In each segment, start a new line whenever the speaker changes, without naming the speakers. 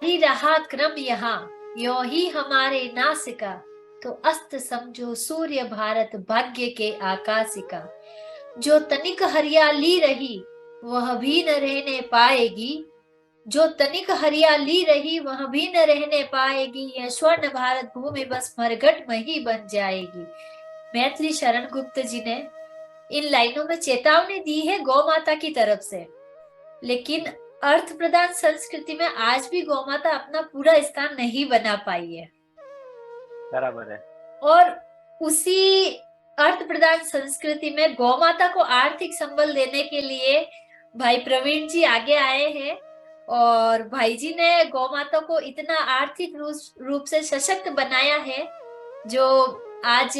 ही रहा क्रम यहाँ, यो ही हमारे नासिका, तो अस्त समझो सूर्य भारत भाग्य के आकाशिका। जो तनिक हरियाली रही वह भी न रहने पाएगी, जो तनिक हरियाली रही वह भी न रहने पाएगी, यह स्वर्ण भारत भूमि बस मरघट में ही बन जाएगी। मैथिली शरण गुप्त जी ने इन लाइनों में चेतावनी दी है गौ माता की तरफ से, लेकिन अर्थ प्रधान संस्कृति में आज भी गौ माता अपना पूरा स्थान नहीं बना पाई है।
बराबर है।
और उसी अर्थ प्रधान संस्कृति में गौ माता को आर्थिक संबल देने के लिए भाई प्रवीण जी आगे आए हैं, और भाई जी ने गौ माता को इतना आर्थिक रूप से सशक्त बनाया है, जो आज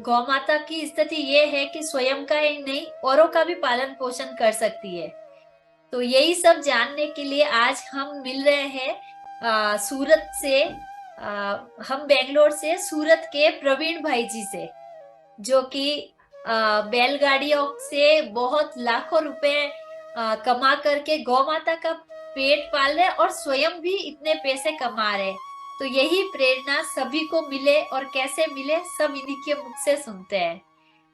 गौ माता की स्थिति ये है कि स्वयं का ही नहीं औरों का भी पालन पोषण कर सकती है। तो यही सब जानने के लिए आज हम मिल रहे हैं सूरत से, हम बेंगलोर से सूरत के प्रवीण भाई जी से, जो कि बैलगाड़ियों से बहुत लाखों रुपए कमा करके गौ माता का पेट पाल रहे और स्वयं भी इतने पैसे कमा रहे। तो यही प्रेरणा सभी को मिले, और कैसे मिले सब इन्हीं के मुख से सुनते हैं।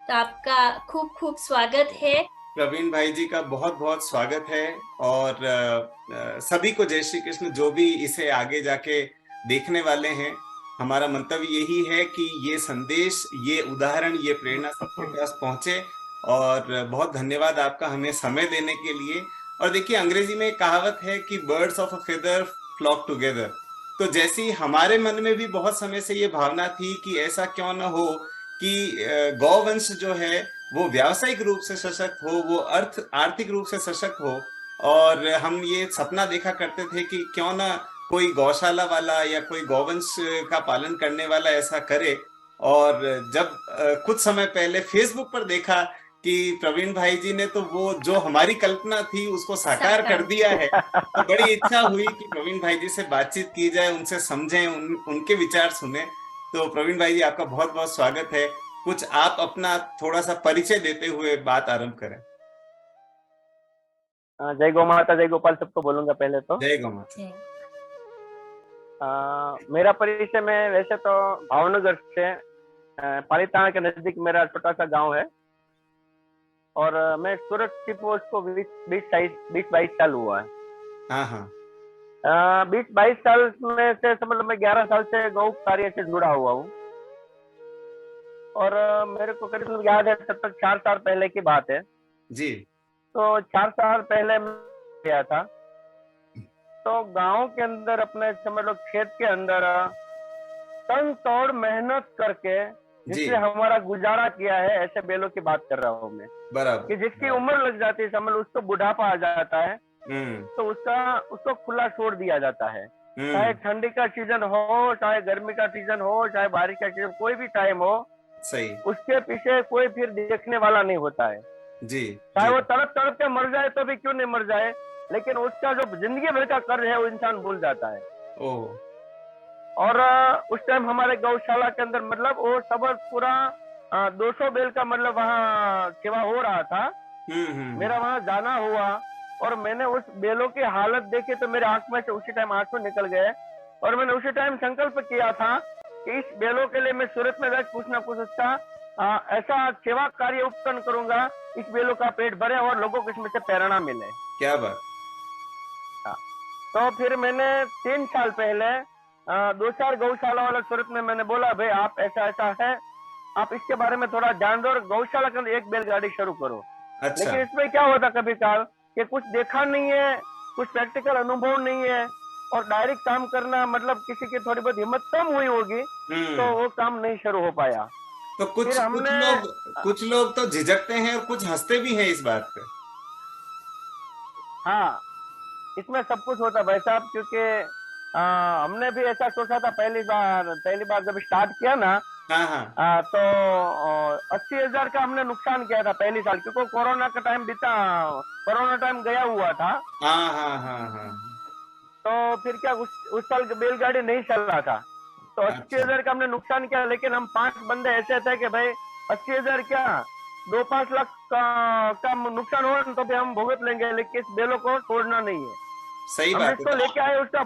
तो आपका खूब खूब स्वागत है।
प्रवीण भाई जी का बहुत बहुत स्वागत है, और सभी को जय श्री कृष्ण। जो भी इसे आगे जाके देखने वाले हैं, हमारा मंतव्य यही है कि ये संदेश, ये उदाहरण, ये प्रेरणा सबके पास पहुंचे। और बहुत धन्यवाद आपका हमें समय देने के लिए। और देखिए, अंग्रेजी में एक कहावत है कि birds of a feather flock together. तो जैसी हमारे मन में भी बहुत समय से ये भावना थी कि ऐसा क्यों न हो कि गौवंश जो है वो व्यावसायिक रूप से सशक्त हो, वो आर्थिक रूप से सशक्त हो। और हम ये सपना देखा करते थे कि क्यों ना कोई गौशाला वाला या कोई गौवंश का पालन करने वाला ऐसा करे। और जब कुछ समय पहले फेसबुक पर देखा कि प्रवीण भाई जी ने तो वो जो हमारी कल्पना थी उसको साकार कर दिया है, तो बड़ी इच्छा हुई कि प्रवीण भाई जी से बातचीत की जाए, उनसे समझें, उनके विचार सुने। तो प्रवीण भाई जी, आपका बहुत बहुत स्वागत है। कुछ आप अपना थोड़ा सा परिचय देते हुए बात आरंभ करें।
जय गौ माता, जय गोपाल सबको बोलूंगा पहले तो।
जय गौ माता।
मेरा परिचय में वैसे तो भावनगर से पालीताना के नजदीक मेरा छोटा सा गांव है, और मैं सूरत की पोस्ट को 20-22 साल हुआ है।
हाँ हाँ।
20-22 साल में से समझ लो मैं 11 साल से गौ कार्य से जुड़ा हुआ हूँ। और मेरे को करीब याद है तब तक 4 साल पहले की बात है
जी।
तो 4 साल पहले मैं गया था, तो गांव के अंदर अपने समझ लो खेत के अंदर तन तोड़ मेहनत करके जिससे हमारा गुजारा किया है, ऐसे बैलों की बात कर रहा हूँ मैं।
बराबर।
कि जिसकी उम्र लग जाती है, समझ लो उसको बुढ़ापा आ जाता है, तो उसको खुला छोड़ दिया जाता है। चाहे ठंडी का सीजन हो, चाहे गर्मी का सीजन हो, चाहे बारिश का सीजन, कोई भी टाइम हो,
सही,
उसके पीछे कोई फिर देखने वाला नहीं होता है।
जी।
चाहे वो तड़प तड़प के मर जाए तो भी क्यों नहीं मर जाए, लेकिन उसका जो जिंदगी भर का कर्ज है वो इंसान भूल जाता है। और उस टाइम हमारे गौशाला के अंदर मतलब वो सब पूरा 200 बैल का मतलब वहाँ सेवा हो रहा था। मेरा वहाँ जाना हुआ, और मैंने उस बैलों की हालत देखी तो मेरे आंख में से उसी टाइम आंसू निकल गए। और मैंने उसी टाइम संकल्प किया था कि इस बैलों के लिए मैं सूरत में जाकर कुछ ना कुछ उसका ऐसा सेवा कार्य उपकरण करूंगा, इस बैलों का पेट भरे और लोगों को इसमें से प्रेरणा मिले।
क्या बात।
तो फिर मैंने 3 साल पहले 2-4 गौशाला वाला सूरत में मैंने बोला, भाई आप ऐसा ऐसा है, आप इसके बारे में थोड़ा जान दो और गौशाला के अंदर एक बैलगाड़ी शुरू करो।
अच्छा।
लेकिन इसमें क्या होता कभी काल कि कुछ देखा नहीं है, कुछ प्रैक्टिकल अनुभव नहीं है, और डायरेक्ट काम करना मतलब किसी की थोड़ी बहुत हिम्मत कम हुई होगी, तो वो काम नहीं शुरू हो पाया।
तो कुछ लोग तो झिझकते हैं और कुछ हंसते भी हैं इस बात पे।
हाँ, इसमें सब कुछ होता भाई साहब, क्योंकि हमने भी ऐसा सोचा था पहली बार जब स्टार्ट किया ना। तो 80,000 का हमने नुकसान किया था पहली साल, क्योंकि कोरोना का टाइम बीता, कोरोना टाइम गया हुआ था। तो फिर क्या उस साल बैलगाड़ी नहीं चल रहा था, तो 80,000 का हमने नुकसान किया। लेकिन हम 5 बंदे ऐसे थे कि भाई 80,000 क्या 2-5 लाख का नुकसान हो तो भी हम भुगत लेंगे, लेकिन इस बैलों को छोड़ना नहीं है।
सही
हम
बात है।
जिसको
तो
लेके आए उसका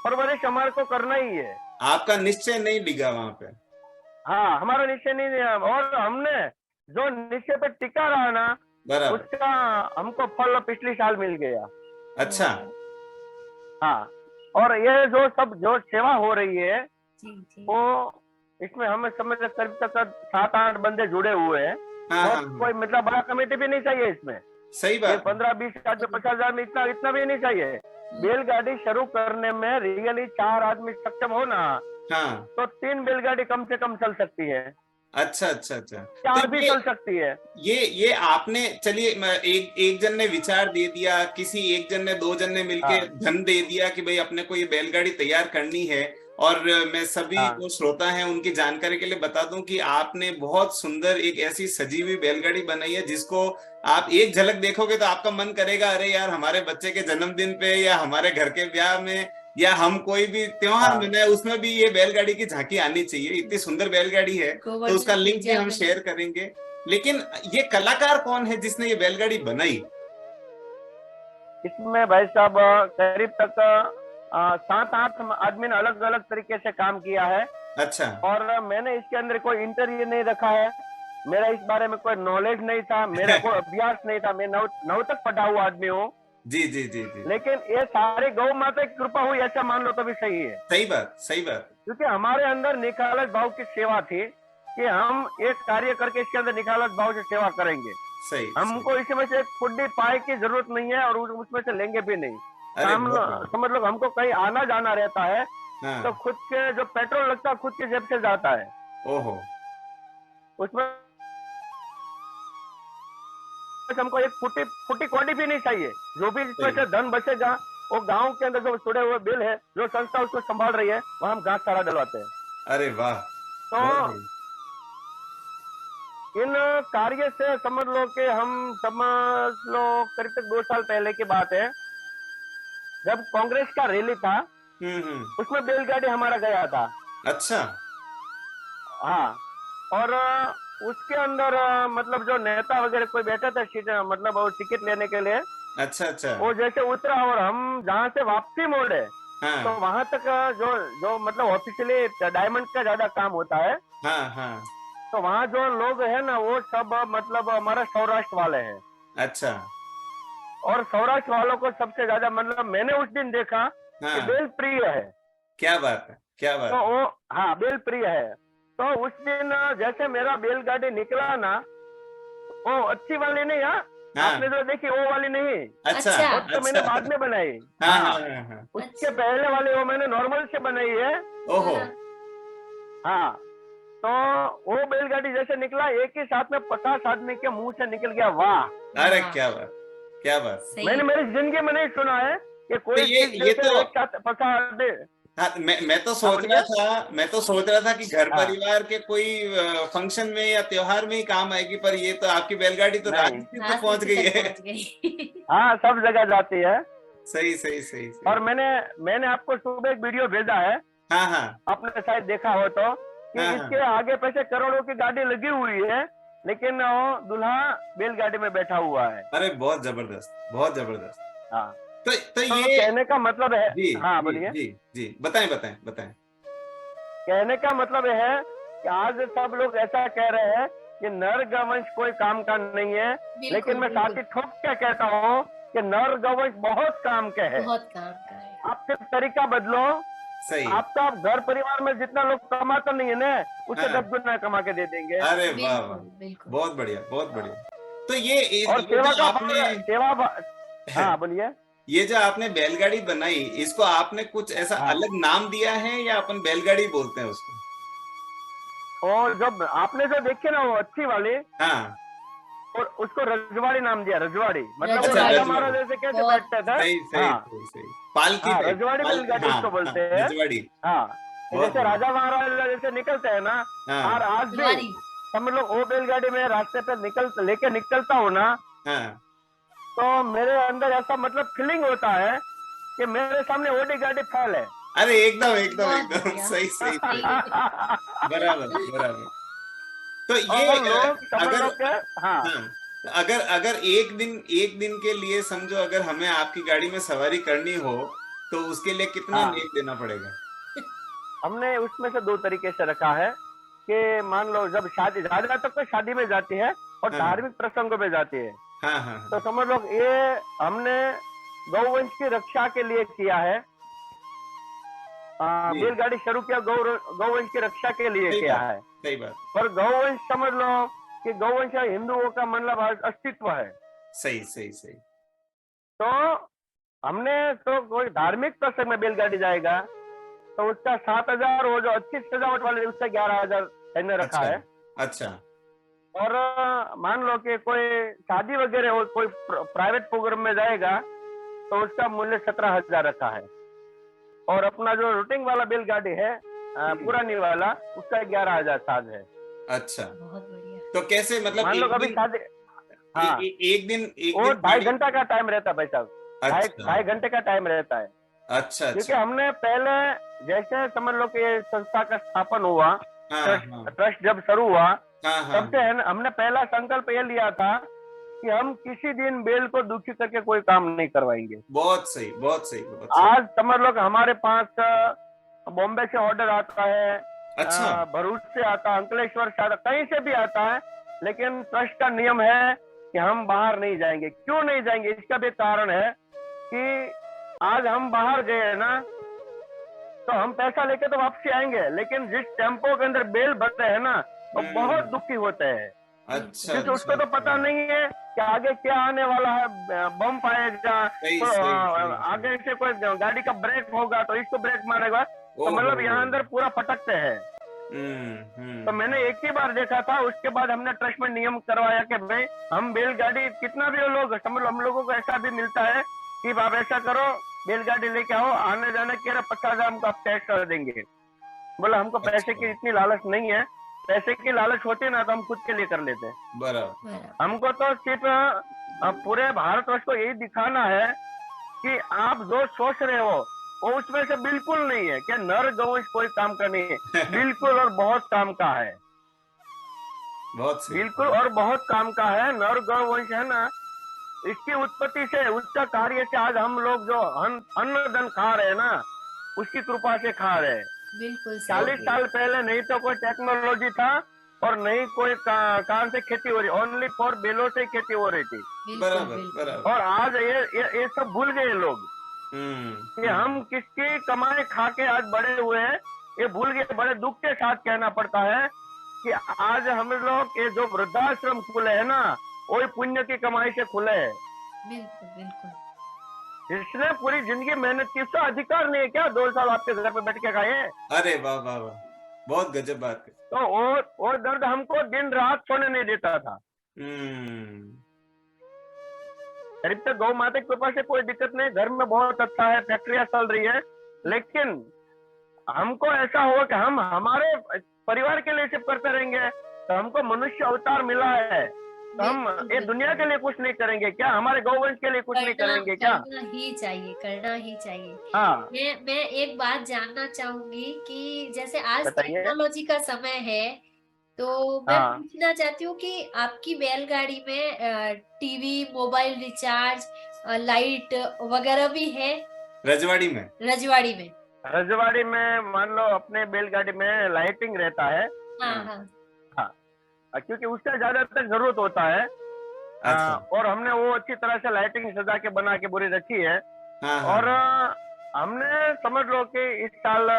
परवरिश हमारे को करना ही है।
आपका निश्चय नहीं डिगा वहां पे।
हाँ, हमारा निश्चय नहीं है, और हमने जो निश्चय पे टिका रहा ना,
बराबर।
उसका हमको फल पिछले साल मिल गया।
अच्छा।
हाँ, और ये जो सेवा हो रही है
जी जी।
वो इसमें हमें समझ करीब तक 7-8 बंदे जुड़े हुए हैं।
हाँ
बहुत
हाँ
कोई मतलब बड़ा कमेटी भी नहीं चाहिए इसमें।
सही
ये
बात है।
15-20 हजार 50 हजार में इतना भी नहीं चाहिए। बैलगाड़ी शुरू करने में रियली 4 आदमी सक्षम हो ना,
हाँ।
तो 3 बैलगाड़ी कम से कम चल सकती है,
अच्छा अच्छा अच्छा।
4
तो
भी चल सकती है।
ये आपने, चलिए एक जन ने विचार दे दिया, किसी एक जन ने, 2 जन ने मिलके
हाँ
धन दे दिया कि भाई अपने को ये बैलगाड़ी तैयार करनी है। और मैं सभी
हाँ
जो श्रोता हैं उनकी जानकारी के लिए बता दूं कि आपने बहुत सुंदर एक ऐसी सजी हुई बैलगाड़ी बनाई है जिसको आप एक झलक देखोगे तो आपका मन करेगा अरे यार हमारे बच्चे के जन्मदिन पे या हमारे घर के ब्याह में या हम कोई भी त्योहार
हाँ
मनाए उसमें भी ये बैलगाड़ी की झांकी आनी चाहिए। इतनी सुंदर बैलगाड़ी है। तो उसका
गोवर्धन
लिंक भी
पूजा
हम
में।
शेयर करेंगे। लेकिन ये कलाकार कौन है जिसने ये बैलगाड़ी बनाई?
इसमें भाई साहब करीब तक 7-8 आदमी ने अलग अलग तरीके से काम किया है।
अच्छा।
और मैंने इसके अंदर कोई इंटरव्यू नहीं रखा है, मेरा इस बारे में कोई नॉलेज नहीं था, मेरा कोई अभ्यास नहीं था, मैं नव तक पढ़ा हुआ आदमी हूँ।
जी जी जी जी।
लेकिन ये सारे गौ माता की कृपा हुई ऐसा मान लो तो भी सही है।
सही बात, सही बात।
क्योंकि हमारे अंदर निखालस भाव की सेवा थी कि हम एक कार्य करके इसके अंदर निखालस भाव से सेवा करेंगे।
सही।
हमको इसमें से एक फुड्डी पाए की जरूरत नहीं है और उसमें से लेंगे भी नहीं।
अरे
हम समझ लो हमको कहीं आना जाना रहता है
हाँ।
तो खुद के जो पेट्रोल लगता है खुद की जेब से जाता है।
ओहो।
उसमें हमको एक फुटी कौड़ी भी नहीं चाहिए। जो भी इसमें से धन बचेगा वो गांव के अंदर जो जुड़े हुए बिल है, जो संस्था उसको संभाल रही है, वहां हम घास चारा डलवाते हैं।
अरे वाह।
तो इन कार्य से समझ लो कि हम समझ लो करीब तक 2 साल पहले की बात है, जब कांग्रेस का रैली था उसमें बैलगाड़ी हमारा गया था।
अच्छा।
हाँ, और उसके अंदर मतलब जो नेता वगैरह कोई बैठा था मतलब वो टिकट लेने के लिए।
अच्छा अच्छा।
वो जैसे उतरा और हम जहाँ से वापसी मोड़े
हाँ
तो वहां तक जो जो मतलब ऑफिशियली डायमंड का ज्यादा काम होता है।
हाँ हाँ।
तो वहाँ जो लोग है ना वो सब मतलब हमारे सौराष्ट्र वाले हैं।
अच्छा।
और सौराष्ट्र वालों को सबसे ज्यादा मतलब मैंने उस दिन देखा कि
हाँ।
बेल प्रिय है।
क्या बात है, क्या बात
तो
है।
वो हाँ बेल प्रिय है। तो उस दिन जैसे मेरा बैलगाड़ी निकला ना, वो अच्छी वाली नहीं, हाँ
हाँ।
आपने जो देखी वो वाली नहीं।
अच्छा
अच्छा।
वो तो मैंने
अच्छा।
बाद में बनाई।
हाँ
हाँ,
हाँ हाँ।
उसके पहले वाली वो मैंने नॉर्मल से बनाई है।
ओहो।
हाँ, तो वो बैलगाड़ी जैसे निकला एक ही साथ में 50 आदमी के मुंह से निकल गया। वाह।
अरे क्या बात, क्या बात।
मैंने मेरी जिंदगी में नहीं सुना है कि कोई
तो ये
चीज जैसे
तो
एक साथ 50 आदमी।
हाँ, मैं तो सोच रहा था, कि घर
हाँ।
परिवार के कोई फंक्शन में या त्योहार में ही काम आएगी, पर ये तो आपकी बैलगाड़ी तो
नहीं,
राजनीति तक पहुंच गई है।
हाँ सब जगह जाती है।
सही सही सही सही।
और मैंने आपको सुबह एक वीडियो भेजा है,
हाँ हाँ
आपने शायद देखा हो तो, कि
हाँ,
इसके आगे पीछे करोड़ों की गाड़ी लगी हुई है लेकिन वो दूल्हा बैलगाड़ी में बैठा हुआ है।
अरे बहुत जबरदस्त, बहुत जबरदस्त।
हाँ,
तो
तो
ये
कहने का मतलब है।
जी
हाँ
जी
बोलिए।
जी जी, बताएं बताएं बताएं।
कहने का मतलब है कि आज सब लोग ऐसा कह रहे हैं कि नर गवंश कोई काम का नहीं है, लेकिन मैं साथ ही ठोक के कहता हूँ कि नर गवंश बहुत काम के है।
बहुत काम का है।
आप सिर्फ तरीका बदलो।
सही।
आपका घर परिवार में जितना लोग कमाता नहीं है ना, उससे
हाँ।
10 गुना कमा के दे देंगे।
अरे वाह वाह,
बिल्कुल।
बहुत बढ़िया, बहुत बढ़िया। तो ये
और सेवा
जो
का
आपने
हाँ बोलिए।
ये जो आपने बैलगाड़ी बनाई, इसको आपने कुछ ऐसा
हाँ।
अलग नाम दिया है या अपन बैलगाड़ी बोलते हैं उसको?
और जब आपने जो देखी ना वो अच्छी वाली,
हाँ।
और उसको रजवाड़ी नाम दिया, रजवाड़ी। मतलब वो
अच्छा,
राजा
रजवाड़ी।
महाराज जैसे कैसे
बहुत
बैठते थे।
सही सही
हाँ
सही सही। पालकी
हाँ,
पे
रजवाड़ी बैलगाड़ी उसको बोलते हैं।
रजवाड़ी।
हाँ,
बहुत
जैसे
बढ़िया।
राजा महाराज जैसे निकलते हैं ना,
हाँ
और आज भी
सवारी।
हम लोग वो बैलगाड़ी में रास्ते पे लेके निकलता हूँ ना,
हाँ।
तो मेरे अंदर ऐसा मतलब फीलिंग होता है कि मेरे सामने ओडी गाड़ी फैल है।
अरे एकदम एकदम
बहुत
एकदम
बढ़िया।
सही सही सही। बराबर बराबर। तो
और
ये
लोग समझ लो
अगर
कि हाँ,
हाँ, अगर अगर एक दिन के लिए समझो, अगर हमें आपकी गाड़ी में सवारी करनी हो तो उसके लिए कितना
हाँ,
नेक देना पड़ेगा?
हमने उसमें से दो तरीके से रखा है कि मान लो जब शादी, ज्यादातर तो शादी में जाती है और
हाँ
धार्मिक प्रसंगों में जाती है,
हाँ हाँ
तो
हाँ,
समझ लो ये हमने गौवंश की रक्षा के लिए किया है।
जी,
बैलगाड़ी शुरू किया गौवंश की रक्षा के लिए
सही
किया
बात,
है।
सही बात,
पर गौवंश समझ लो कि गौवंश हिंदुओं का मतलब अस्तित्व है।
सही सही सही।
तो हमने तो कोई धार्मिक प्रसंग में बैलगाड़ी जाएगा तो उसका 7,000, वो जो अच्छी सजावट वाले उसका 11,000 हमने रखा
अच्छा
है।
अच्छा,
और मान लो कि कोई शादी वगैरह हो, कोई प्राइवेट प्रोग्राम में जाएगा तो उसका मूल्य 17,000 रखा है। और अपना जो रूटिंग वाला बैलगाड़ी है पुरानी वाला, उसका 11,000 चार्ज है।
अच्छा।
बहुत बढ़िया।
तो कैसे, मतलब
मान लो
एक
कभी
दिन,
शादी, हाँ,
एक
वो
दिन
2.5
गाड़ी?
घंटा का टाइम रहता है भाई साहब, ढाई
अच्छा
2.5 घंटे का टाइम रहता है।
अच्छा
क्योंकि
अच्छा,
हमने पहले, जैसे समझ लो कि ये संस्था का स्थापन हुआ,
हाँ हाँ
ट्रस्ट जब शुरू हुआ,
हाँ हाँ
तब से
हाँ,
है ना, हमने पहला संकल्प ये लिया था कि हम किसी दिन बैल को दुखी करके कोई काम नहीं करवाएंगे।
बहुत सही बहुत सही बहुत सही।
आज समझ लो कि हमारे पास बॉम्बे से ऑर्डर आता है,
अच्छा,
भरूच से आता है, अंकलेश्वर से आता, कहीं से भी आता है, लेकिन ट्रस्ट का नियम है कि हम बाहर नहीं जाएंगे। क्यों नहीं जाएंगे, इसका भी कारण है कि आज हम बाहर गए ना तो हम पैसा लेके तो वापसी आएंगे, लेकिन जिस टेम्पो के अंदर बेल भरते हैं ना, वो बहुत
हम्म,
दुखी होते हैं।
अच्छा
क्योंकि
अच्छा
उसको तो
अच्छा,
पता नहीं है कि आगे क्या आने वाला है, बम पाएगा,
सही
तो
सही सही सही।
आगे से कोई गाड़ी का ब्रेक होगा तो इसको ब्रेक मारेगा, तो
ओहो,
मतलब यहाँ अंदर पूरा पटकते हैं। तो मैंने एक ही बार देखा था, उसके बाद हमने ट्रस्ट में नियम करवाया कि भाई हम बैलगाड़ी, कितना भी लोग समझ लो, हम लोगों को ऐसा भी मिलता है कि आप ऐसा करो, बैलगाड़ी लेके आओ, आने जाने के 50,000 हमको आप कैश कर देंगे। बोला हमको पैसे
अच्छा,
की इतनी लालच नहीं है, पैसे की लालच होती ना तो हम खुद के लिए कर लेते।
बराबर,
बराबर।
हमको तो सिर्फ पूरे भारतवर्ष को यही दिखाना है कि आप जो सोच रहे हो वो उसमें से बिल्कुल नहीं है, क्या नर गौवंश कोई काम का नहीं है, बिल्कुल और बहुत काम का है,
बहुत सही,
बिल्कुल और बहुत काम का है। नर गौवंश है ना, इसकी उत्पत्ति से, उसका कार्य से आज हम लोग जो अन्न धन खा रहे हैं ना, उसकी कृपा से खा रहे हैं।
बिल्कुल सही।
40 साल पहले नहीं तो कोई टेक्नोलॉजी था और नहीं कोई काम से खेती हो रही, ओनली फॉर बैलों से खेती हो रही थी।
बिल्कुल
बराबर
बिल्कुल।
बराबर,
और आज ये सब भूल गए लोग कि हम किसकी कमाई खा के आज बड़े हुए हैं, ये भूल गए। बड़े दुख के साथ कहना पड़ता है कि आज हम लोग ये जो वृद्धाश्रम खुले हैं ना, वही पुण्य की कमाई से खुले हैं।
बिल्कुल बिल्कुल।
जिसने पूरी जिंदगी मेहनत की, उसका अधिकार नहीं है क्या 2 साल आपके घर पे बैठ के खाए?
अरे वाह वाह वाह, बहुत गजब बात है।
तो वो दर्द हमको दिन रात सोने नहीं देता था।
हम्म,
करीब तक गौ माता की कृपा से कोई दिक्कत नहीं, घर में बहुत अच्छा है, फैक्ट्रियां चल रही है, लेकिन हमको ऐसा हो कि हम हमारे परिवार के लिए सिर्फ करते रहेंगे, तो हमको मनुष्य अवतार मिला है, तो हम
बिल्कुल
ये दुनिया के लिए कुछ नहीं करेंगे क्या, हमारे गौवंश के लिए कुछ नहीं
करना
करेंगे क्या?
करना ही चाहिए, करना ही चाहिए।
हाँ,
मैं एक बात जानना चाहूंगी कि जैसे आज
बताइए।
टेक्नोलॉजी का समय है, तो मैं
हाँ,
पूछना चाहती हूँ कि आपकी बैलगाड़ी में टीवी, मोबाइल रिचार्ज, लाइट वगैरह भी है
रजवाड़ी में?
रजवाड़ी में?
रजवाड़ी में मान लो अपने बैलगाड़ी में लाइटिंग रहता है।
हाँ हाँ।
हाँ, क्योंकि उसका ज्यादातर जरूरत होता है।
अच्छा,
और हमने वो अच्छी तरह से लाइटिंग सजा के बना के पूरी रखी है।
हाँ हाँ,
और हमने समझ लो कि इस साल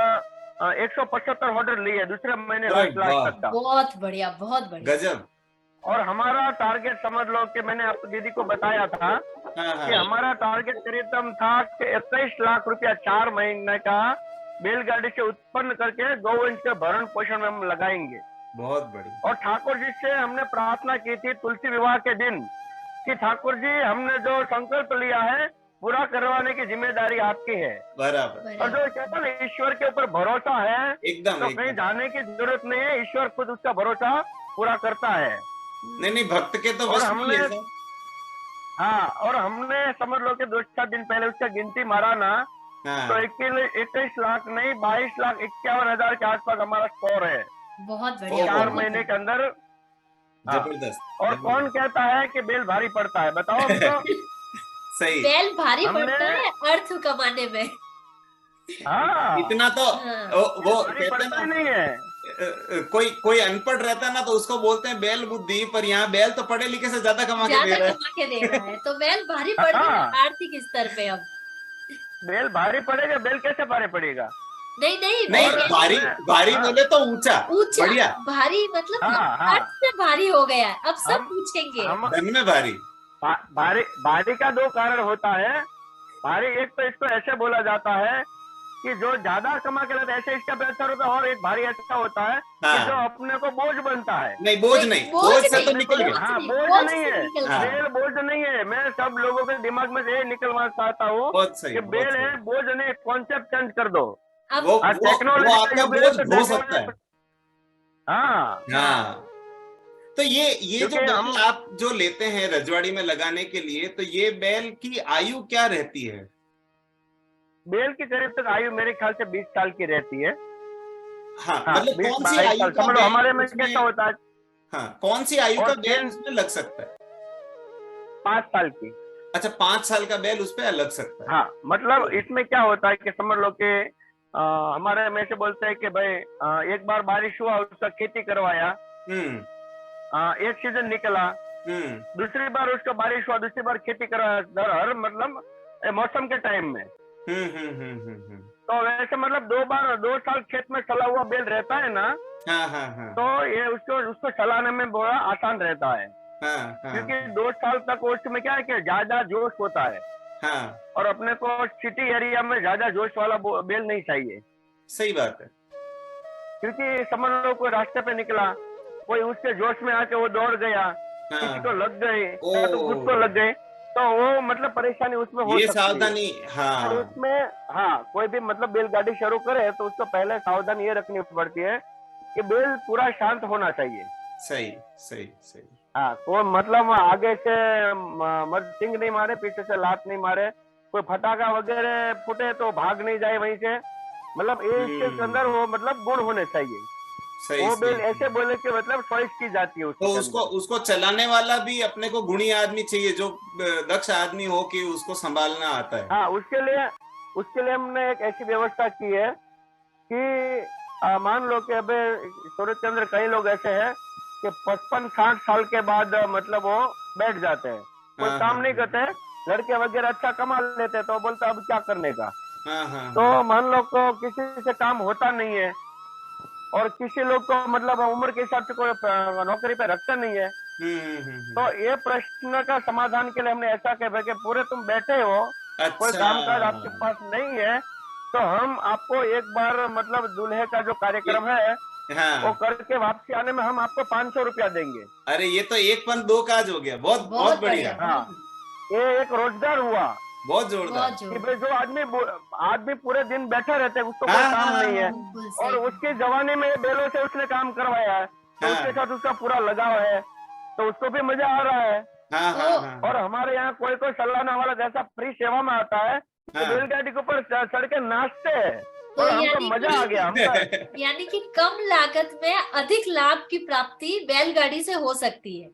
175 ऑर्डर लिए, दूसरे महीने
अरे
लास्ट लास्ट
वाह,
तक का।
बहुत बढ़िया बहुत बढ़िया।
गजब,
और हमारा टारगेट समझ लो कि मैंने आपको दीदी को बताया था
हाँ
कि
हाँ,
हमारा टारगेट करीबन था कि 21 लाख रुपया 4 महीने का बैलगाड़ी से उत्पन्न करके गौवंश के भरण पोषण में हम लगाएंगे।
बहुत बढ़िया,
और ठाकुर जी से हमने प्रार्थना की थी तुलसी विवाह के दिन कि ठाकुर जी, हमने जो संकल्प लिया है पूरा करवाने की जिम्मेदारी आपकी है।
बराबर,
और जो कहता है ईश्वर के ऊपर भरोसा है
एकदम
तो कहीं
एकदम,
जाने की जरूरत नहीं है, ईश्वर खुद उसका भरोसा पूरा करता है।
नहीं नहीं, भक्त के तो
और
बस में ही
हमने,
है सब।
हाँ, और हमने समझ लो कि 2-4 दिन पहले उसका गिनती मारा ना, तो
हाँ,
21 लाख नहीं, 22,51,000 के आसपास हमारा स्कोर है।
बहुत बढ़िया।
4
ओहो,
महीने के अंदर
जबरदस्त।
और कौन कहता है कि बैल भारी पड़ता है, बताओ हमको।
सही।
बैल भारी पड़ता है अर्थ कमाने में।
हाँ,
इतना तो
हाँ।
वो
भारी
कहते
पड़ता
हैं
ही नहीं है।
कोई कोई अनपढ़ रहता है ना तो उसको बोलते हैं बैल बुद्धि, पर यहाँ बैल तो पढ़े लिखे से ज्यादा कमा के दे
ज्यादा
रहा है।
कमा के दे रहा है, तो बैल भारी पड़ गया
हाँ,
आर्थिक स्तर पे अब।
बैल भारी पड़ेगा, बैल कैसे भारी पड़ेगा?
नहीं नहीं,
नहीं,
मैं
भारी भारी
हाँ,
बोले तो ऊंचा।
ऊंचा
बढ़िया।
भारी मतलब
हाँ, हाँ,
अर्थ से भारी हो गया है। अब सब
हम
पूछेंगे।
हम
धन में भारी।
भारी भारी का दो कारण होता है। भारी, एक तो इसको ऐसे बोला जाता है कि जो ज्यादा कमा के लाता है, ऐसे इसका बेहतर होता है। और एक भारी ऐसा होता है कि जो
हाँ,
अपने को बोझ बनता है।
नहीं बोझ नहीं, बोझ से तो
नहीं,
निकल गया।
हाँ,
नहीं,
बोझ
बोझ
नहीं
से
है,
निकल
हाँ।
गया।
बेल बोझ नहीं है। मैं सब लोगों के दिमाग में से ये निकलवाना चाहता हूँ
बहुत सही,
कि
बहुत
बेल
सही।
है, बोझ नहीं। कॉन्सेप्ट चेंज कर दो।
अब
वो
आज
वो
टेक्नोलॉजी का
आपका
युग है,
बोझ
तो
ढो सकता है।
हाँ,
हाँ, तो ये जो
क्योंकि हम
बैल आप जो लेते हैं रजवाड़ी में लगाने के लिए, तो ये बैल की आयु क्या रहती है?
बेल की करीब तक आयु मेरे ख्याल से 20 साल की रहती है।
हाँ,
हाँ,
मतलब
20
कौन सी
22
आयु
साल
का
समझ लो।
बैल
हमारे में
उसमें,
कैसा होता है,
हाँ, कौन सी आयु
और
का बैल
3
उसमें लग सकता है?
5 साल की।
अच्छा, 5 साल का बैल उस पे लग सकता है।
हाँ, मतलब इसमें क्या होता है कि समझ लो कि हमारे में से बोलते हैं कि भाई एक बार बारिश हुआ, उसका खेती करवाया,
हम्म,
एक सीजन निकला,
हम्म,
दूसरी बार उसका बारिश हुआ, दूसरी बार खेती करवाया, हर मतलब मौसम के टाइम में।
हम्म।
तो वैसे मतलब 2 साल खेत में चला हुआ बेल रहता है ना,
हाँ, हाँ, हाँ,
तो ये उसको चलाने में बड़ा आसान रहता है।
हाँ, हाँ,
क्योंकि 2 साल तक उसमें क्या है कि ज्यादा जोश होता है,
हाँ,
और अपने को सिटी एरिया में ज्यादा जोश वाला बेल नहीं चाहिए।
सही बात है।
क्योंकि समझ लो कोई रास्ते पे निकला, कोई उसके जोश में आके वो दौड़ गया, किसी को
हाँ,
लग गए
ओ,
या तो खुद को लग गए, तो वो मतलब परेशानी उसमें हो
ये
सकती है।
सावधानी,
और
हाँ,
उसमें हाँ, कोई भी मतलब बैलगाड़ी शुरू करे तो उसको पहले सावधानी ये रखनी पड़ती है कि बेल पूरा शांत होना चाहिए।
सही, सही, सही।
हाँ, कोई मतलब आगे से सिंग नहीं मारे, पीछे से लात नहीं मारे, कोई फटाका वगैरह फूटे तो भाग नहीं जाए वहीं से। मतलब ये इसके अंदर वो मतलब गुण होने चाहिए।
सही,
वो बेल
सही।
ऐसे बोले कि मतलब चॉइस की जाती है
तो
उसके
उसको
अंदर।
उसको चलाने वाला भी अपने को गुणी आदमी चाहिए, जो दक्ष आदमी हो कि उसको संभालना आता है।
हाँ, उसके लिए हमने एक ऐसी व्यवस्था की है कि मान लो कि अबे सूरत के अंदर कई लोग ऐसे हैं कि 55-60 साल के बाद मतलब वो बैठ जाते हैं, कोई
हाँ,
काम
हाँ,
नहीं करते हैं, लड़के वगैरह अच्छा कमा लेते हैं, तो बोलता अब क्या करने का।
हाँ, हाँ,
तो मान लो को किसी से काम होता नहीं है, और किसी लोग को मतलब उम्र के हिसाब से कोई नौकरी पे रखता नहीं है, तो ये प्रश्न का समाधान के लिए हमने ऐसा कहा कि पूरे तुम बैठे हो, कोई
अच्छा,
कामकाज आपके पास नहीं है, तो हम आपको एक बार मतलब दूल्हे का जो कार्यक्रम है वो
हाँ,
करके वापसी आने में हम आपको 500 रुपया देंगे।
अरे ये तो एक पन दो काज हो गया। बहुत बहुत
बहुत
बढ़िया,
बढ़िया।
हाँ, ये एक रोजगार हुआ
बहुत जोरदार।
बहुत
कि
जोर।
भाई जो आदमी पूरे दिन बैठा रहता है, उसको
हाँ,
कोई काम
हाँ,
नहीं है,
बिल्कुल
और
सही।
उसकी जवानी में बैलों से उसने काम करवाया है, तो उसके
हाँ,
साथ उसका पूरा लगाव है, तो उसको भी मजा आ रहा है।
हाँ, हाँ,
तो
हाँ,
और हमारे यहाँ कोई चलाने वाला जैसा फ्री सेवा में आता है तो
हाँ।
बैलगाड़ी के ऊपर चढ़ के नाचते हैं,
तो
और हमको
यानी
मजा आ गया। हमका
यानी कि कम लागत में अधिक लाभ की प्राप्ति बैलगाड़ी से हो सकती है।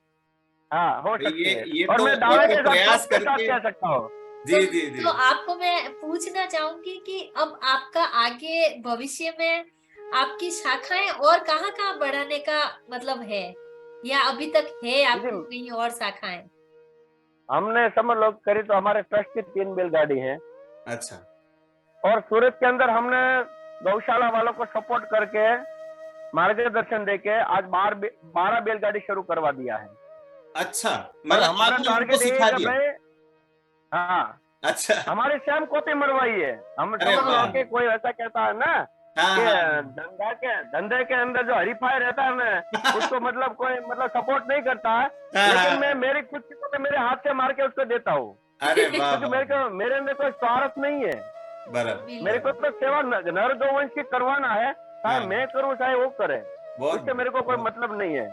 हाँ, हो सकती है।
ये
और
तो
मैं दावे के साथ
प्रयास
सबके साथ
करके।
कह सकता हूँ।
जी, जी, जी।
तो आपको मैं पूछना चाहूंगी कि अब आपका आगे भविष्य में आपकी शाखाएं और कहाँ-कहाँ बढ़ाने का मतलब है, या अभी तक है आपको
जी,
कहीं और शाखाएं?
हमने समझ लो करी तो हमारे ट्रस्ट की 3 बैलगाड़ी है,
अच्छा,
और सूरत के अंदर हमने गौशाला वालों को सपोर्ट करके मार्गदर्शन देके आज 12 बैलगाड़ी शुरू करवा दिया है।
अच्छा,
और
मतलब
हमारा
आपने उनको
टारगेट ये है
सिखा
कि
दिया।
भाई, हाँ,
अच्छा,
हमारी सेम कॉपी मरवाई है। हम
अरे
समझ लो
वाह।
कि कोई ऐसा कहता है ना
हाँ,
कि
हाँ,
धंधे के अंदर जो हरीफाई रहता है ना, उसको मतलब कोई मतलब सपोर्ट नहीं करता है,
हाँ,
लेकिन
हाँ।
मैं मेरी खुद की तो मेरे हाथ से मार के उसको देता हूँ।
अरे वाह,
क्योंकि
वाह,
मेरे अंदर कोई स्वार्थ नहीं है।
बराबर,
मेरे को
बिल्कुल।
तो सेवा नर गौवंश की करवाना है, चाहे
हाँ,
मैं करूँ चाहे वो करे,
बहुत
उससे मेरे को कोई
बहुत,
मतलब नहीं है।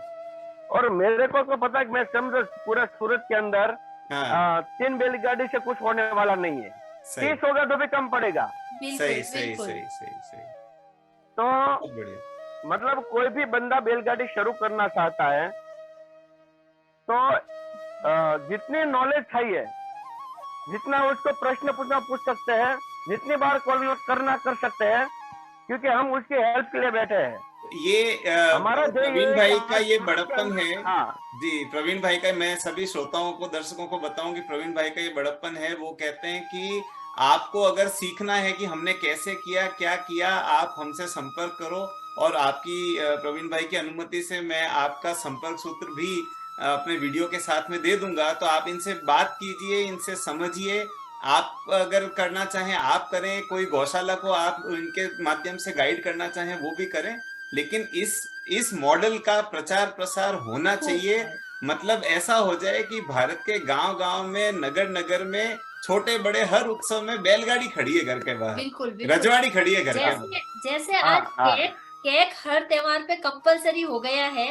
और मेरे को तो पता है कि मैं समझो पूरा सूरत के अंदर
हाँ,
3 बैलगाड़ी से कुछ होने वाला नहीं है।
सही,
30 होगा तो भी कम पड़ेगा।
बिल्कुल
सही, सही,
बिल्कुल।
सही, सही, सही,
तो
बहुत बढ़िया।
मतलब कोई भी बंदा बैलगाड़ी शुरू करना चाहता है तो जितनी नॉलेज चाहिए, जितना उसको प्रश्न पूछ सकते हैं, जितनी बार कॉल करना कर सकते हैं, क्योंकि हम उसकी हेल्प के लिए बैठे हैं।
ये
हमारा
प्रवीण भाई का ये बड़प्पन है।
हाँ
जी, प्रवीण भाई का, मैं सभी श्रोताओं को, दर्शकों को बताऊं कि प्रवीण भाई का ये बड़प्पन है। वो कहते हैं कि आपको अगर सीखना है कि हमने कैसे किया, क्या किया, आप हमसे संपर्क करो, और आपकी प्रवीण भाई की अनुमति से मैं आपका संपर्क सूत्र भी अपने वीडियो के साथ में दे दूंगा। तो आप इनसे बात कीजिए, इनसे समझिए। आप अगर करना चाहें आप करें, कोई गौशाला को आप इनके माध्यम से गाइड करना चाहें वो भी करें, लेकिन इस मॉडल का प्रचार प्रसार होना चाहिए। मतलब ऐसा हो जाए कि भारत के गांव गांव में, नगर नगर में, छोटे बड़े हर उत्सव में बैलगाड़ी खड़ी है घर के बाहर,
बिल्कुल बिल्कुल,
रजवाड़ी खड़ी है घर के बाहर।
जैसे आज केक हर त्योहार पे कंपलसरी हो गया है,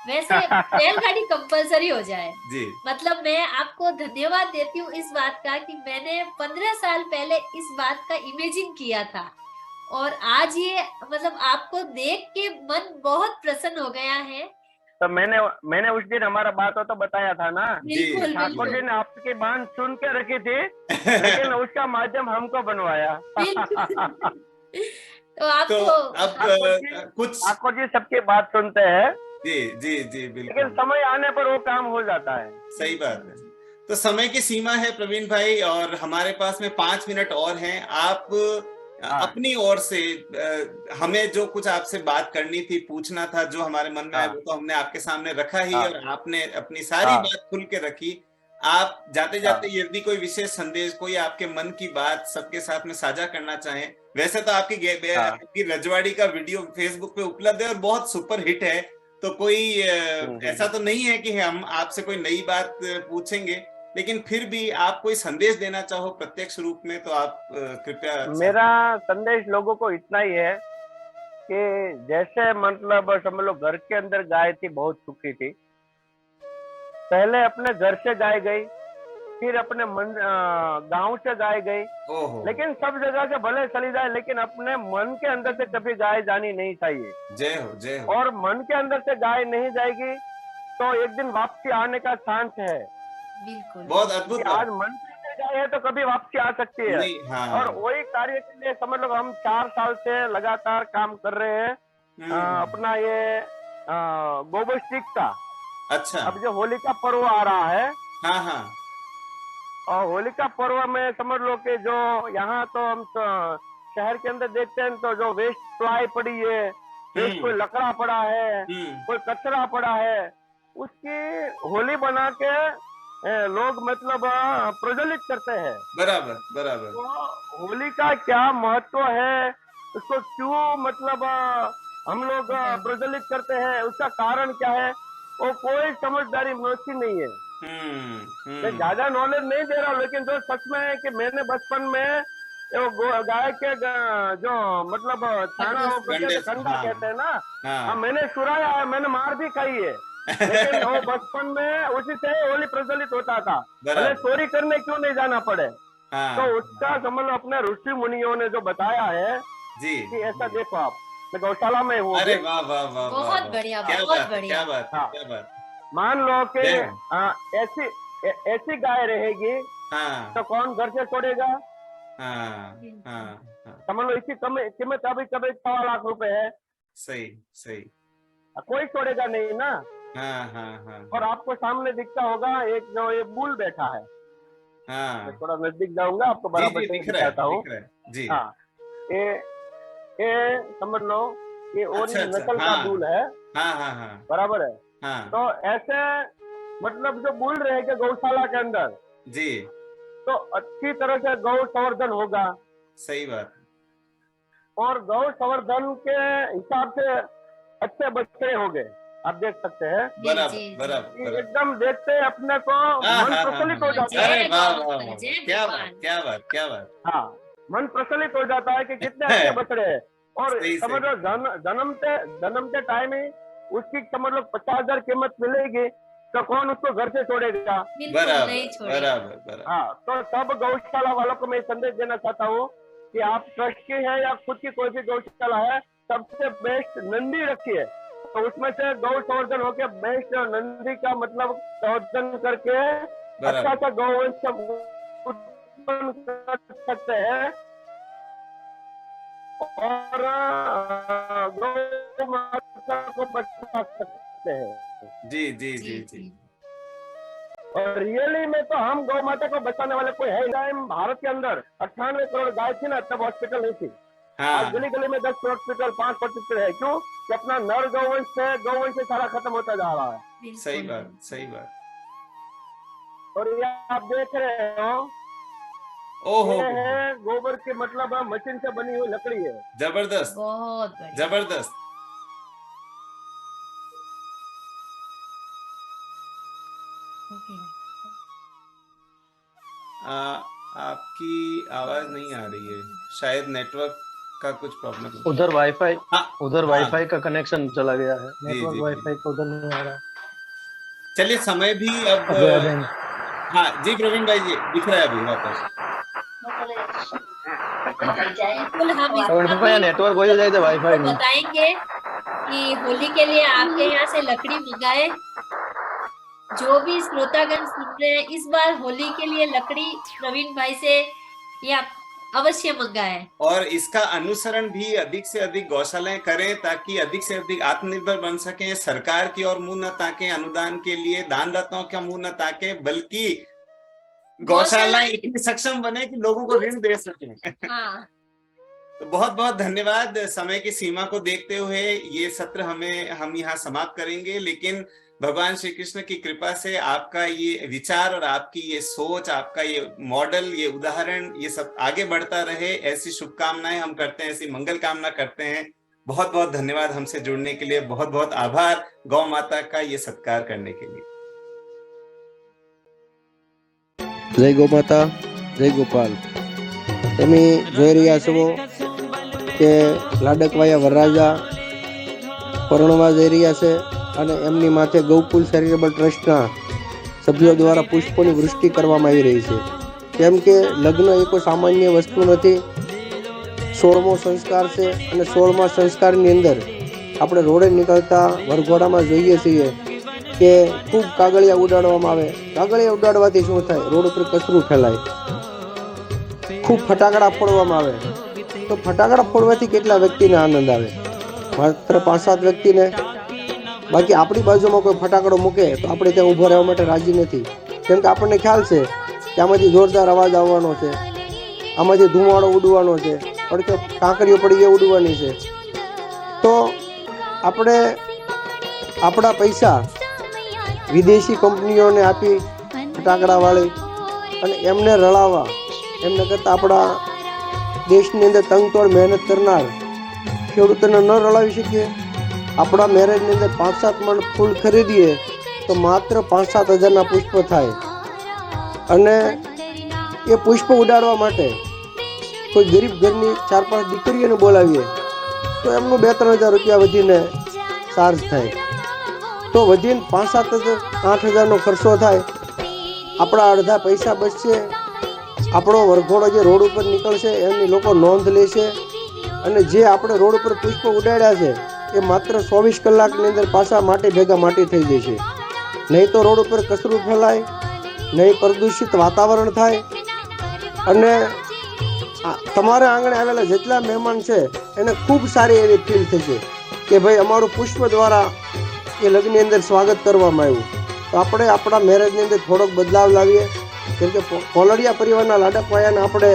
वैसे बैलगाड़ी कंपलसरी हो जाए।
जी।
मतलब मैं आपको धन्यवाद देती हूँ इस बात का कि मैंने 15 साल पहले इस बात का इमेजिन किया था, और आज ये मतलब आपको देख के मन बहुत प्रसन्न हो गया है।
तो मैंने उस दिन हमारा बात हो तो बताया था ना,
बिल्कुल
ठाकुर जी ने आपकी बात सुन के रखी थी, लेकिन उसका माध्यम हमको बनवाया।
तो आपको
अब कुछ
ठाकुर जी सबकी बात सुनते हैं।
जी जी जी बिल्कुल,
लेकिन समय आने पर वो काम हो जाता है।
सही बात है। तो समय की सीमा है प्रवीण भाई, और हमारे पास में 5 मिनट और हैं। आप अपनी ओर से हमें जो कुछ आपसे बात करनी थी, पूछना था, जो हमारे मन में आया, वो तो हमने आपके सामने रखा ही, और आपने अपनी सारी बात खुल के रखी। आप जाते जाते यदि कोई विशेष संदेश, कोई आपके मन की बात सबके साथ में साझा करना चाहें। वैसे तो आपकी रजवाड़ी का वीडियो फेसबुक पे उपलब्ध है और बहुत सुपर हिट है, तो कोई ऐसा तो नहीं है कि हम आपसे कोई नई बात पूछेंगे, लेकिन फिर भी आप कोई संदेश देना चाहो प्रत्यक्ष रूप में, तो आप कृपया।
मेरा संदेश लोगों को इतना ही है कि जैसे मतलब समझ लो घर के अंदर गाय थी, बहुत सुखी थी, पहले अपने घर से गाय गई, फिर अपने गांव से गाय गई, लेकिन सब जगह से भले चली जाए, लेकिन अपने मन के अंदर से कभी गाय जानी नहीं चाहिए।
जय हो, जय हो।
और मन के अंदर से गाय नहीं जाएगी तो एक दिन वापसी आने का चांस है।
बिल्कुल,
बहुत अद्भुत।
आज मन से गाय है तो कभी वापसी आ सकती है।
हाँ।
और वही कार्य के लिए समझ लो हम 4 साल से लगातार काम कर रहे हैं। अपना ये गोबरस्टिक का।
अच्छा।
अब जो होली का पर्व आ रहा है,
हाँ हाँ,
और होली का पर्व में समझ लो कि जो यहाँ तो हम शहर के अंदर देखते हैं तो जो वेस्ट प्लाई पड़ी है, कोई लकड़ा पड़ा है, कोई कचरा पड़ा है, उसकी होली बना के लोग मतलब प्रज्वलित करते हैं।
बराबर बराबर।
तो होली का क्या महत्व है, उसको क्यों मतलब हम लोग प्रज्वलित करते हैं, उसका कारण क्या है, वो कोई समझदारी मनुष्य नहीं है। मैं ज्यादा नॉलेज नहीं दे रहा, लेकिन जो सच में है कि मैंने बचपन में गाय के जो मतलब छाना कंडा कहते हैं ना, हाँ, मैंने सुराया है, मैंने मार भी खाई है, लेकिन वो बचपन में उसी से होली प्रज्वलित होता था, भले चोरी करने क्यों नहीं जाना पड़े। तो उसका समझ लो अपने ऋषि मुनियों ने जो बताया है जी, कि ऐसा देखो आप, मैं गौशाला में हूँ।
अरे वाह वाह वाह,
बहुत बढ़िया, बहुत बढ़िया,
क्या बात, क्या बात।
मान लो कि ऐसी गाय रहेगी, तो कौन घर से छोड़ेगा। समझ लो इसकी कीमत अभी 1.25 लाख रुपए है। सही सही, कोई छोड़ेगा नहीं ना। और आपको सामने दिखता होगा एक जो ये बुल बैठा है, मैं थोड़ा नजदीक जाऊंगा, आपको बराबर दिखाता हूँ। हाँ, ये समझ लो ये ओरिजिनल नस्ल का बुल है। बराबर है। तो ऐसे मतलब जो बुल रहेगा गौशाला के अंदर जी, तो अच्छी तरह से गौ संवर्धन होगा। सही बात। और गौ संवर्धन के हिसाब से अच्छे बच्चे हो गए, आप देख सकते हैं। बराबर बराबर, एकदम देखते अपने को मन प्रफुल्लित हो जाता है। क्या बात, क्या बात, क्या बात। हाँ, मन प्रफुल्लित हो जाता है कि कितने अच्छे बछड़े हैं। और समझ लो जन्मते टाइम ही उसकी समझ लो 50,000 कीमत मिलेगी, तो कौन उसको घर से छोड़ेगा। बराबर। हाँ, तो सब गौशाला वालों को मैं संदेश देना चाहता हूँ कि आप ट्रस्ट की है या खुद की कोई भी गौशाला है, सबसे बेस्ट नंदी रखिए, तो उसमें से गौ संवर्धन होके बेस्ट नंदी का मतलब संवर्धन करके अच्छा सा गौवंश उत्पन्न कर सकते हैं और गौ माता को बचा सकते हैं।
जी जी जी जी।
और रियली में तो हम गौ माता को बचाने वाले कोई है नहीं। भारत के अंदर 98 करोड़ गाय थी ना, तब हॉस्पिटल नहीं थी। आज गली गली में 10 हॉस्पिटल, 5 हॉस्पिटल है। क्यों? कि अपना नर गौवंश से सारा खत्म होता जा रहा है।
सही बात, सही बात।
और ये आप देख रहे हो, ये है गोबर की मतलब मशीन से बनी हुई लकड़ी है।
जबरदस्त,
बहुत
जबरदस्त। आपकी आवाज नहीं आ रही है, शायद नेटवर्क का कुछ प्रॉब्लम है।
उधर वाईफाई, उधर वाईफाई का कनेक्शन चला गया है, नेटवर्क वाईफाई का उधर नहीं आ रहा।
चलिए समय भी अब हाँ जी प्रवीण भाई जी दिख रहा है अभी वापस।
हम
नेटवर्क हो जाए तो वाईफाई नहीं
बताएंगे कि होली के लिए आपके यहाँ से लकड़ी मंगाए। जो भी श्रोतागण सुन रहे हैं, इस बार होली के लिए लकड़ी प्रवीण भाई से या अवश्य मंगाए
और इसका अनुसरण भी अधिक से अधिक गौशालाएं करें ताकि अधिक से अधिक आत्मनिर्भर बन सकें। सरकार की ओर मुंह न ताकें, अनुदान के लिए दानदाताओं का मुंह न ताकें, बल्कि गौशालाएं इतनी सक्षम बने कि लोगों को ऋण दे सकें।
हाँ।
तो बहुत बहुत धन्यवाद। समय की सीमा को देखते हुए ये सत्र हम यहाँ समाप्त करेंगे, लेकिन भगवान श्री कृष्ण की कृपा से आपका ये विचार और आपकी ये सोच, आपका ये मॉडल, ये उदाहरण, ये सब आगे बढ़ता रहे, ऐसी शुभकामनाएं हम करते हैं, ऐसी मंगल कामना करते हैं। बहुत बहुत धन्यवाद हमसे जुड़ने के लिए, बहुत बहुत आभार गौ माता का ये सत्कार करने के लिए।
जय गौ माता, जय गोपाल। તમે જોઈ રહ્યા છો કે લાડકવાયા વરરાજા પરણવા જઈ રહ્યા છે અને એમની માથે ગૌકુલ ચેરિટેબલ ટ્રસ્ટના સભ્યો દ્વારા પુષ્પોની વૃષ્ટિ કરવામાં આવી રહી છે। કેમ કે લગ્ન એ કોઈ સામાન્ય વસ્તુ નથી, 16મો સંસ્કાર છે અને 16મા સંસ્કારની અંદર આપણે રોડે નીકળતા વરઘોડામાં જોઈએ છીએ કે ખૂબ કાગળિયા ઉડાડવામાં આવે। કાગળિયા ઉડાડવાથી શું થાય? રોડ ઉપર કચરું ફેલાય। ખૂબ ફટાકડા ફોડવામાં આવે તો ફટાકડા ફોડવાથી કેટલા વ્યક્તિને આનંદ આવે? માત્ર 5-7 વ્યક્તિને। બાકી આપણી બાજુમાં કોઈ ફટાકડો મૂકે તો આપણે ત્યાં ઊભો રહેવા માટે રાજી નથી, કેમ કે આપણને ખ્યાલ છે કે આમાંથી જોરદાર અવાજ આવવાનો છે, આમાંથી ધુમાડો ઉડવાનો છે, પણ કે કાંકરીઓ પડી એ ઉડવાની છે। તો આપણે આપણા પૈસા વિદેશી કંપનીઓને આપી ફટાકડાવાળી અને એમને રળાવવા, એમને કરતાં આપણા દેશની અંદર તંગતોડ મહેનત કરનાર ખેડૂતોને ન રળાવી શકીએ? આપણા મેરેજની અંદર 5-7 મણ ફૂલ ખરીદીએ તો માત્ર 5-7 હજારના પુષ્પ થાય, અને એ પુષ્પ ઉડાડવા માટે કોઈ ગરીબ ઘરની 4-5 દીકરીઓને બોલાવીએ તો એમનું 2-3 હજાર રૂપિયા વધીને ચાર્જ થાય, તો વધીને 5-7-8 હજારનો ખર્ચો થાય। આપણા અડધા પૈસા બચશે, આપણો વરઘોડો જે રોડ ઉપર નીકળશે એની લોકો નોંધ લેશે, અને જે આપણે રોડ ઉપર પુષ્પ ઉડાડ્યા છે એ માત્ર 24 કલાકની અંદર પાછા માટી ભેગા માટી થઈ જશે। નહીં તો રોડ ઉપર કચરું ફેલાય, નહીં પ્રદૂષિત વાતાવરણ થાય, અને તમારા આંગણે આવેલા જેટલા મહેમાન છે એને ખૂબ સારી એવી ફીલ થશે કે ભાઈ અમારું પુષ્પ દ્વારા એ લગ્નની અંદર સ્વાગત કરવામાં આવ્યું। તો આપણે આપણા મેરેજની અંદર થોડોક બદલાવ લાવીએ, કેમ કે કોલડિયા પરિવારના લાડકવાયાને આપણે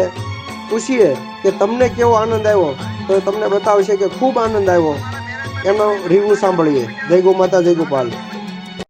પૂછીએ કે તમને કેવો આનંદ આવ્યો, તો તમને બતાવશે કે ખૂબ આનંદ આવ્યો। એમનો રિવ્યુ સાંભળીએ। જય ગો માતા, જય ગોપાલ।